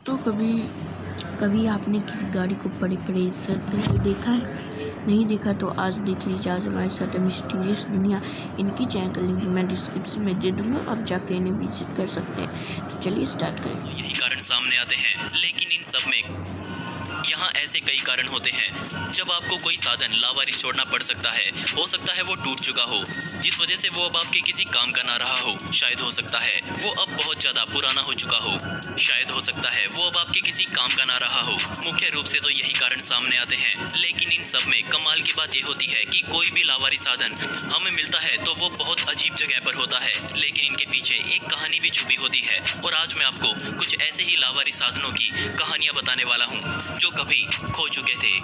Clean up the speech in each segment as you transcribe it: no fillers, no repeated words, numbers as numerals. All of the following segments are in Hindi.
तो कभी कभी आपने किसी गाड़ी को बड़े बड़े सड़ते हुए देखा है? नहीं देखा तो आज देख लीजिए। आज हमारे साथ है मिस्टीरियस दुनिया। इनकी चैनल का लिंक मैं डिस्क्रिप्शन में दे दूंगा, आप जाके इन्हें विजिट कर सकते हैं। तो चलिए स्टार्ट करें। यही कारण सामने आते हैं, लेकिन इन सब में यहाँ ऐसे कई कारण होते हैं जब आपको कोई साधन लावारिस छोड़ना पड़ सकता है। हो सकता है वो टूट चुका हो, जिस वजह से वो अब आपके किसी काम का ना रहा हो। शायद हो सकता है वो अब बहुत ज्यादा पुराना हो चुका हो। शायद हो सकता है वो अब आपके किसी काम का ना रहा हो। मुख्य रूप से तो यही कारण सामने आते हैं, लेकिन इन सब में कमाल की बात ये होती है कि कोई भी लावारिस साधन हमें मिलता है तो वो बहुत अजीब जगह पर होता है, लेकिन इनके पीछे एक कहानी भी छुपी होती है। और आज मैं आपको कुछ ऐसे ही लावारिस साधनों की कहानियां बताने वाला हूँ जो कभी खो चुके थे।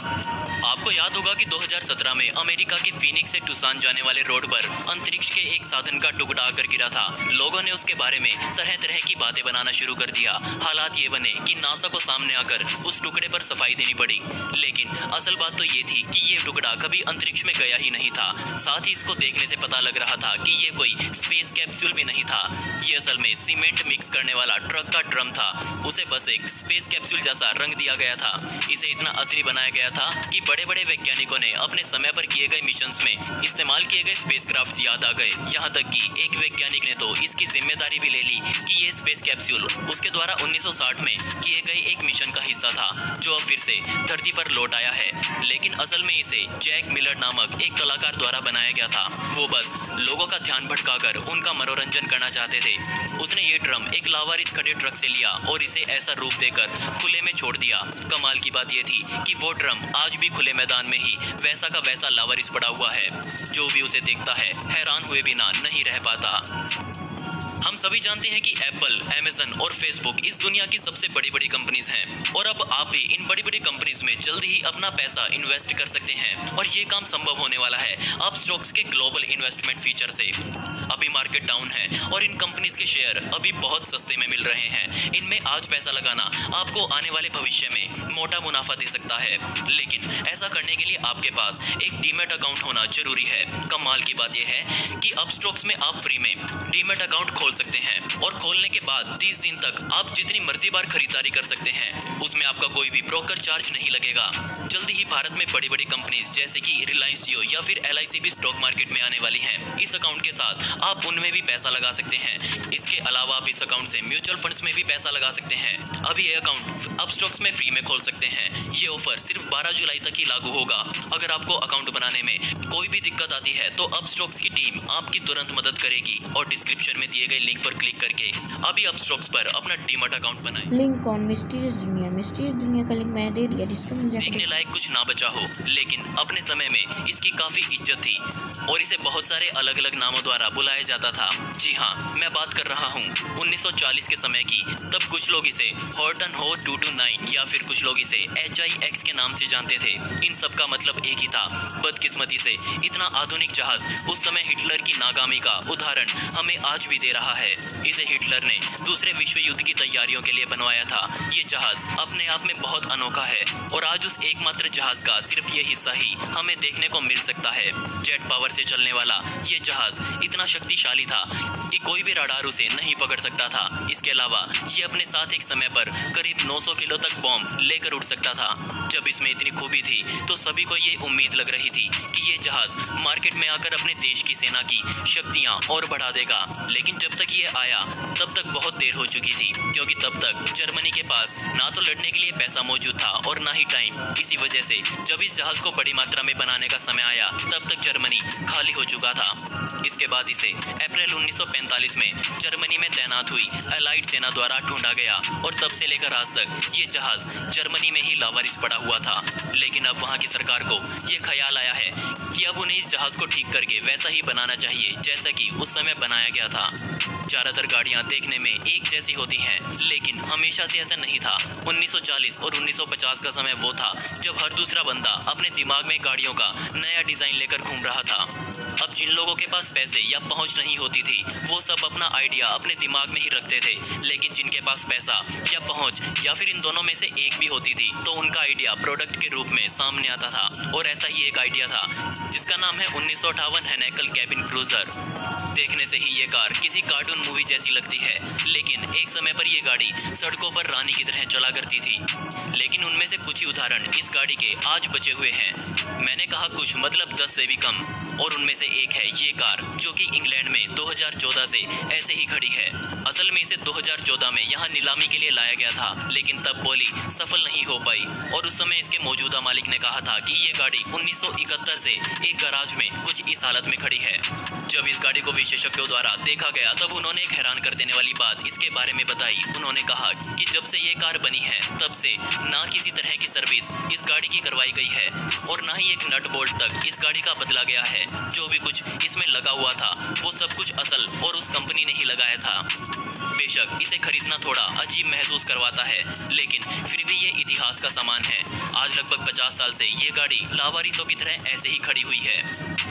आपको याद होगा कि 2017 में अमेरिका के फीनिक्स से टुसान जाने वाले रोड पर अंतरिक्ष के एक साधन का टुकड़ा आकर गिरा था। लोगों ने उसके बारे में तरह तरह की बातें बनाना शुरू कर दिया। हालात ये बने कि नासा को सामने आकर उस टुकड़े पर सफाई देनी पड़ी। लेकिन असल बात तो ये थी कि ये टुकड़ा कभी अंतरिक्ष में गया ही नहीं था। साथ ही इसको देखने से पता लग रहा था कि ये कोई स्पेस कैप्सूल भी नहीं था। ये असल में सीमेंट मिक्स करने वाला ट्रक का ड्रम था। उसे बस एक स्पेस कैप्सूल जैसा रंग दिया गया था। इसे इतना असली बनाया गया था कि बड़े बड़े वैज्ञानिकों ने अपने समय पर किए गए मिशंस में इस्तेमाल किए गए स्पेसक्राफ्ट याद आ गए। यहाँ तक कि एक वैज्ञानिक ने तो इसकी जिम्मेदारी भी ले ली कि ये स्पेस कैप्सूल उसके द्वारा 1960 में किए गए एक मिशन का हिस्सा था, जो अब फिर से धरती पर लौट आया है। लेकिन असल में इसे जैक मिलर नामक एक कलाकार द्वारा बनाया गया था। वो बस लोगों का ध्यान भटकाकर उनका मनोरंजन करना चाहते थे। उसने ये ड्रम एक लावारिस खड़े ट्रक से लिया और इसे ऐसा रूप देकर खुले में छोड़ दिया। कमाल की बात यह थी कि वो ड्रम आज भी खुले मैदान में ही वैसा का वैसा लावारिस पड़ा हुआ है। जो भी उसे देखता है हैरान हुए बिना नहीं रह पाता। हम सभी जानते हैं कि एप्पल, अमेज़न और फेसबुक इस दुनिया की सबसे बड़ी बड़ी कंपनीज हैं, और अब आप भी इन बड़ी बड़ी कंपनीज में जल्दी ही अपना पैसा इन्वेस्ट कर सकते हैं। और ये काम संभव होने वाला है अब स्टॉक्स के ग्लोबल इन्वेस्टमेंट फीचर से। अभी मार्केट डाउन है और इन कंपनीज के शेयर अभी बहुत सस्ते में मिल रहे हैं। इनमें आज पैसा लगाना आपको आने वाले भविष्य में मोटा मुनाफा दे सकता है, लेकिन ऐसा करने के लिए आपके पास एक डीमैट अकाउंट होना जरूरी है। कमाल की बात यह है कि अब स्टॉक्स में आप फ्री में डीमैट अकाउंट खोल सकते हैं, और खोलने के बाद 30 दिन तक आप जितनी मर्जी बार खरीदारी कर सकते हैं। उसमें आपका कोई भी ब्रोकर चार्ज नहीं लगेगा। जल्दी ही भारत में बड़ी बड़ी कंपनीज जैसे कि रिलायंस जियो या फिर LIC भी स्टॉक मार्केट में आने वाली हैं। इस अकाउंट के साथ आप उनमें भी पैसा लगा सकते हैं। इसके अलावा आप इस अकाउंट से म्यूचुअल फंड्स में भी पैसा लगा सकते हैं। अभी ये अकाउंट अब स्टॉक्स में फ्री में खोल सकते हैं। ये ऑफर सिर्फ 12 जुलाई तक ही लागू होगा। अगर आपको अकाउंट बनाने में कोई भी दिक्कत आती है तो अब स्टॉक्स की टीम आपकी तुरंत मदद करेगी, और डिस्क्रिप्शन में दिए गए लिंक पर क्लिक करके अभी अब स्टॉक्स पर अपना डीमैट अकाउंट बनाएं। लिंक ऑन मिस्टीरियस दुनिया का लिंक मैंने दे दिया डिस्क्रिप्शन में। देखने लायक कुछ ना बचा हो, लेकिन अपने समय में इसकी काफी इज्जत थी और इसे बहुत सारे अलग अलग नामों द्वारा बुलाया जाता था। जी हाँ, मैं बात कर रहा हूँ 1940 के समय की। तब कुछ लोग इसे हॉर्टन हो 229 या फिर कुछ लोग इसे HIX के नाम से जानते थे। इन सब का मतलब एक ही था। बदकिस्मती से इतना आधुनिक जहाज उस समय हिटलर की नाकामी का उदाहरण हमें आज भी दे रहा है। इसे हिटलर ने दूसरे विश्व युद्ध की तैयारियों के लिए बनवाया था। ये जहाज अपने आप में बहुत अनोखा है, और आज उस एकमात्र जहाज का सिर्फ ये हिस्सा ही हमें देखने को मिल सकता है। जेट पावर से चलने वाला ये जहाज इतना शक्तिशाली था कि कोई भी रडार उसे नहीं पकड़ सकता था। इसके अलावा ये अपने साथ एक समय पर करीब 900 किलो तक बॉम्ब लेकर उड़ सकता था। जब इसमें इतनी खूबी थी तो सभी को ये उम्मीद लग रही थी कि ये जहाज मार्केट में आकर अपने देश की सेना की शक्तियां और बढ़ा देगा। लेकिन जब तक ये आया तब तक बहुत देर हो चुकी थी, क्योंकि तब तक जर्मनी के पास ना तो लड़ने के लिए पैसा मौजूद था और ना ही टाइम। इसी वजह से जब इस जहाज को बड़ी मात्रा में बनाने का समय आया तब तक जर्मनी खाली हो चुका था। इसके बाद इसे अप्रैल 1945 में जर्मनी में तैनात हुई एलाइड सेना द्वारा ढूंढा गया, और तब से लेकर आज तक ये जहाज जर्मनी में ही लावारिस पड़ा हुआ था। लेकिन अब वहाँ की सरकार को ये ख्याल आया है कि अब उन्हें इस जहाज को ठीक करके वैसा ही बनाना चाहिए जैसा कि उस समय बनाया गया था। ज्यादातर गाड़ियां देखने में एक जैसी होती हैं, लेकिन हमेशा से ऐसा नहीं था। 1940 और 1950 का समय वो था जब हर दूसरा बंदा अपने दिमाग में गाड़ियों का नया डिजाइन लेकर घूम रहा था। अब जिन लोगों के पास पैसे या पहुंच नहीं होती थी वो सब अपना आइडिया अपने दिमाग में ही रखते थे, लेकिन जिनके पास पैसा या पहुंच या फिर इन दोनों में से एक भी होती थी तो उनका आइडिया प्रोडक्ट के रूप में सामने आता था। और ऐसा ही एक आइडिया था जिसका नाम है 1958 हेनेकल कैबिन क्रूजर। देखने से ही ये कार किसी कार्टून एक्शन मूवी जैसी लगती है, लेकिन एक समय पर ये गाड़ी सड़कों पर रानी की तरह चला करती थी। लेकिन उनमें से कुछ ही उदाहरण इस गाड़ी के आज बचे हुए हैं। मैंने कहा कुछ मतलब 10 से भी कम, और उनमें से एक है ये कार, जो कि इंग्लैंड में 2014 से ऐसे ही खड़ी है। असल में इसे 2014 में यहाँ नीलामी के लिए लाया गया था, लेकिन तब बोली सफल नहीं हो पाई, और उस समय इसके मौजूदा मालिक ने कहा था कि ये गाड़ी 1971 से एक गैराज में कुछ इस हालत में खड़ी है। जब इस गाड़ी को विशेषज्ञों द्वारा देखा गया तब उन्होंने एक हैरान कर देने वाली बात इसके बारे में बताई। उन्होंने कहा कि जब से ये कार बनी है तब से ना किसी तरह की सर्विस इस गाड़ी की करवाई गई है, और ना ही एक नट बोल्ट तक इस गाड़ी का बदला गया है। जो भी कुछ इसमें लगा हुआ था वो सब कुछ असल और उस कंपनी ने ही लगाया था। बेशक इसे खरीदना थोड़ा अजीब महसूस करवाता है, लेकिन फिर भी ये इतिहास का सामान है। आज लगभग 50 साल से ये गाड़ी लावारिसों की तरह ऐसे ही खड़ी हुई है,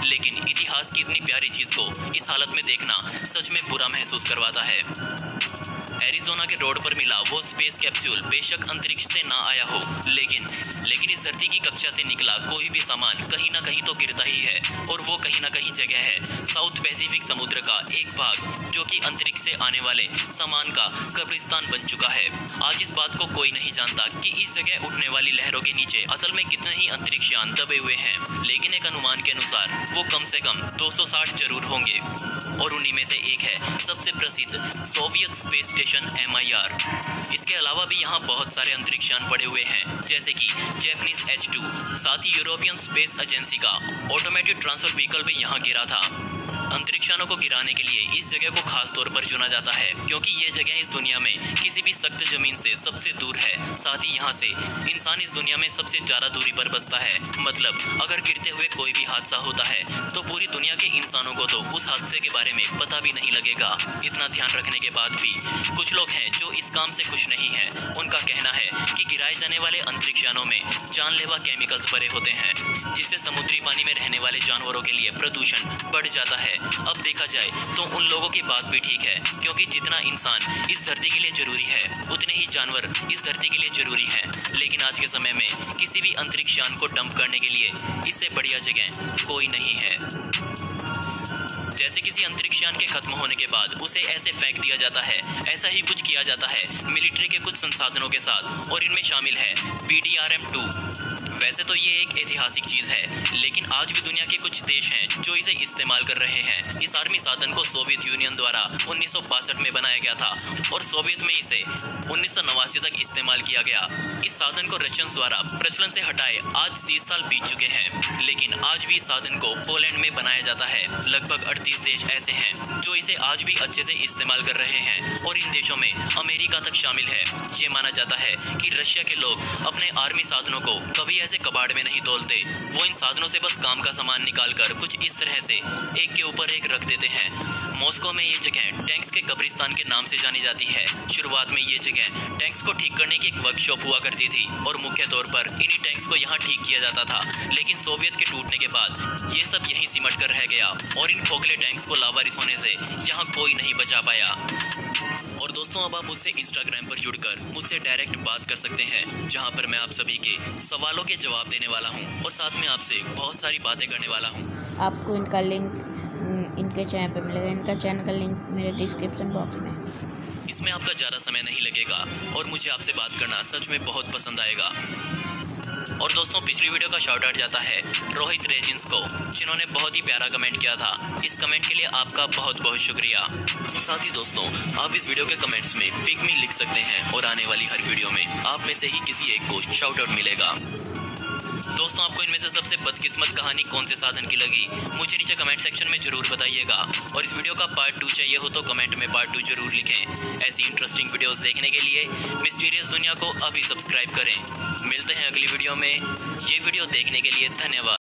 लेकिन इतिहास की इतनी प्यारी चीज को इस हालत में देखना सच में बुरा महसूस करवाता है। एरिज़ोना के रोड पर मिला वो स्पेस कैप्सूल बेशक अंतरिक्ष से ना आया हो, लेकिन इस धरती की कक्षा से निकला कोई भी सामान कहीं ना कहीं तो गिरता ही है, और वो कहीं ना कहीं जगह है साउथ पैसिफिक समुद्र का एक भाग, जो कि अंतरिक्ष से आने वाले सामान का कब्रिस्तान बन चुका है। आज इस बात को कोई नहीं जानता कि इस जगह उठने वाली लहरों के नीचे असल में कितने ही अंतरिक्ष यान दबे हुए हैं, लेकिन एक अनुमान के अनुसार वो कम से कम 260 जरूर होंगे, और उन्हीं में से एक है सबसे प्रसिद्ध सोवियत स्पेस स्टेशन MIR। इसके अलावा भी यहाँ बहुत सारे अंतरिक्ष यान पड़े हुए हैं, जैसे कि जैपनीज H2, साथ ही यूरोपियन स्पेस एजेंसी का ऑटोमेटेड ट्रांसफर व्हीकल भी यहाँ गिरा था। अंतरिक्ष यानों को गिराने के लिए इस जगह को खास तौर पर चुना जाता है, क्योंकि ये जगह इस दुनिया में किसी भी सख्त जमीन से सबसे दूर है। साथ ही यहाँ से इंसान इस दुनिया में सबसे ज्यादा दूरी पर बसता है। मतलब अगर गिरते हुए कोई भी हादसा होता है तो पूरी दुनिया के इंसानों को तो उस हादसे के बारे में पता भी नहीं लगेगा। इतना ध्यान रखने के बाद भी कुछ लोग हैं जो इस काम से खुश नहीं है। उनका कहना है कि गिराए जाने वाले अंतरिक्ष यानों में जानलेवा केमिकल्स भरे होते हैं, जिससे समुद्री पानी में रहने वाले जानवरों के लिए प्रदूषण बढ़ जाता है। अब देखा जाए तो उन लोगों की बात भी ठीक है, क्योंकि जितना इंसान इस धरती के लिए जरूरी है उतने ही जानवर इस धरती के लिए जरूरी हैं। लेकिन आज के समय में किसी भी अंतरिक्ष यान को डंप करने के लिए इससे बढ़िया जगह कोई नहीं है। जैसे किसी अंतरिक्ष यान के खत्म होने के बाद उसे ऐसे फेंक दिया जाता है, ऐसा ही कुछ किया जाता है मिलिट्री के कुछ संसाधनों के साथ, और इनमें शामिल है PDRM-2। वैसे तो ये एक ऐतिहासिक चीज है, लेकिन आज भी दुनिया के कुछ देश हैं जो इसे इस्तेमाल कर रहे हैं। इस आर्मी साधन को सोवियत यूनियन द्वारा 1962 में बनाया गया था, और सोवियत में इसे 1989 तक इस्तेमाल किया गया। इस साधन को रशियंस द्वारा प्रचलन से हटाए आज 30 साल बीत चुके हैं, लेकिन आज भी इस साधन को पोलैंड में बनाया जाता है। लगभग 38 देश ऐसे हैं जो इसे आज भी अच्छे से इस्तेमाल कर रहे हैं, और इन देशों में अमेरिका तक शामिल है। ये माना जाता है कि रशिया के लोग अपने आर्मी साधनों को कभी ऐसे कबाड़ में नहीं तोलते। वो इन साधनों से बस काम का सामान निकालकर कुछ इस तरह से एक के ऊपर एक रख देते हैं। मॉस्को में ये जगह टैंक्स के कब्रिस्तान के नाम से जानी जाती है। शुरुआत में ये जगह टैंक्स को ठीक करने की एक वर्कशॉप हुआ करती थी, और मुख्य तौर पर इन्हीं टैंक्स को यहाँ ठीक किया जाता था। लेकिन सोवियत के टूटने के बाद ये सब यहीं सिमट कर रह गया, और इन खोखले टैंक्स को लावारिस होने से यहाँ कोई नहीं बचा पाया। और दोस्तों, अब आप मुझसे इंस्टाग्राम पर जुड़कर मुझसे डायरेक्ट बात कर सकते हैं, जहाँ पर मैं आप सभी के सवालों के जवाब देने वाला हूँ, और साथ में आपसे बहुत सारी बातें करने वाला हूँ। आपको इनका लिंक इनके चैनल पर मिलेगा। इनका चैनल का लिंक मेरे डिस्क्रिप्शन बॉक्स में। इसमें आपका ज़्यादा समय नहीं लगेगा, और मुझे आपसे बात करना सच में बहुत पसंद आएगा। और दोस्तों, पिछली वीडियो का शाउट आउट जाता है रोहित रेजिंस को, जिन्होंने बहुत ही प्यारा कमेंट किया था। इस कमेंट के लिए आपका बहुत बहुत शुक्रिया। साथ ही दोस्तों, आप इस वीडियो के कमेंट्स में पिक मी लिख सकते हैं, और आने वाली हर वीडियो में आप में से ही किसी एक को शाउट आउट मिलेगा। दोस्तों, आपको इनमें से सबसे बदकिस्मत कहानी कौन से साधन की लगी, मुझे नीचे कमेंट सेक्शन में जरूर बताइएगा। और इस वीडियो का पार्ट 2 चाहिए हो तो कमेंट में पार्ट 2 जरूर लिखें। ऐसी इंटरेस्टिंग वीडियोस देखने के लिए मिस्टीरियस दुनिया को अभी सब्सक्राइब करें। मिलते हैं अगली वीडियो में। ये वीडियो देखने के लिए धन्यवाद।